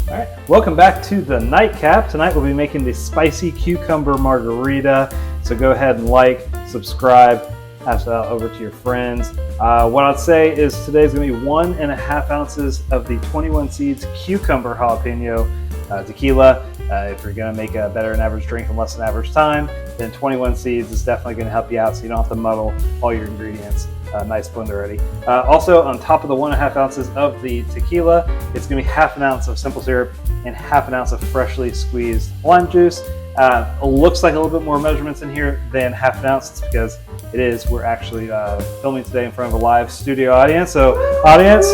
All right, welcome back to the nightcap. Tonight we'll be making the spicy cucumber margarita. So go ahead and like, subscribe, pass it out over to your friends. What I'd say is today's gonna be 1.5 ounces of the 21 Seeds cucumber jalapeno tequila. If you're gonna make a better than average drink in less than average time, then 21 Seeds is definitely gonna help you out so you don't have to muddle all your ingredients. Nice blend already. Also, on top of the 1.5 ounces of the tequila, it's going to be 1/2 ounce of simple syrup and 1/2 ounce of freshly squeezed lime juice. It looks like a little bit more measurements in here than 1/2 ounce. It's because it is. We're actually filming today in front of a live studio audience. So, audience,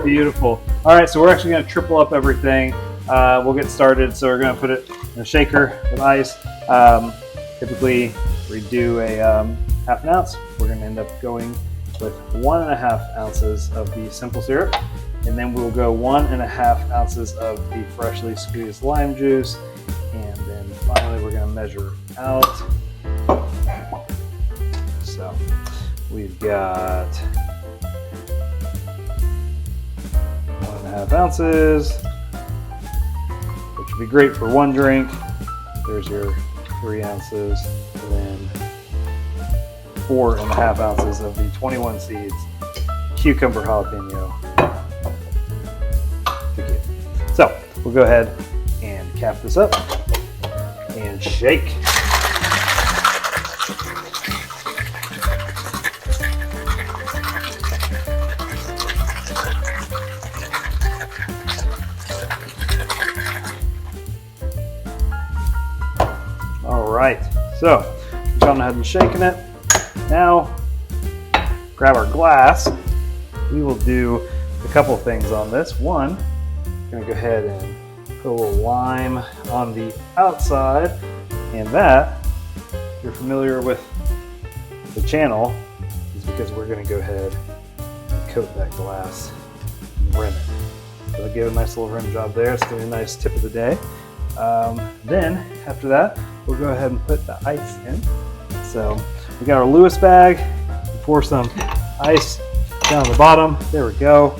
beautiful. All right, so we're actually going to triple up everything. We'll get started. So we're going to put it in a shaker with ice. Typically, we do a 1/2 ounce. We're going to end up going with 1.5 ounces of the simple syrup, and then we'll go 1.5 ounces of the freshly squeezed lime juice, and then finally we're going to measure out. So we've got 1.5 ounces, which would be great for one drink. There's your 3 ounces, and then 4.5 ounces of the 21 Seeds cucumber jalapeno tequila. So we'll go ahead and cap this up and shake. All right, so we've gone ahead and shaken it. Now, grab our glass. We will do a couple things on this. One, I'm going to go ahead and put a little lime on the outside, and that, if you're familiar with the channel, is because we're going to go ahead and coat that glass and rim it. So I'll give a nice little rim job there. It's going to be a nice tip of the day. Then, after that, we'll go ahead and put the ice in. So we got our Lewis bag. Pour some ice down the bottom. There we go.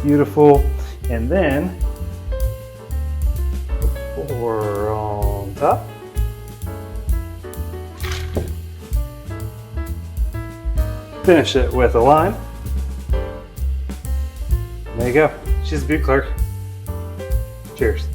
Beautiful. And then pour on top. Finish it with a lime. There you go. She's a beaut, Clark. Cheers.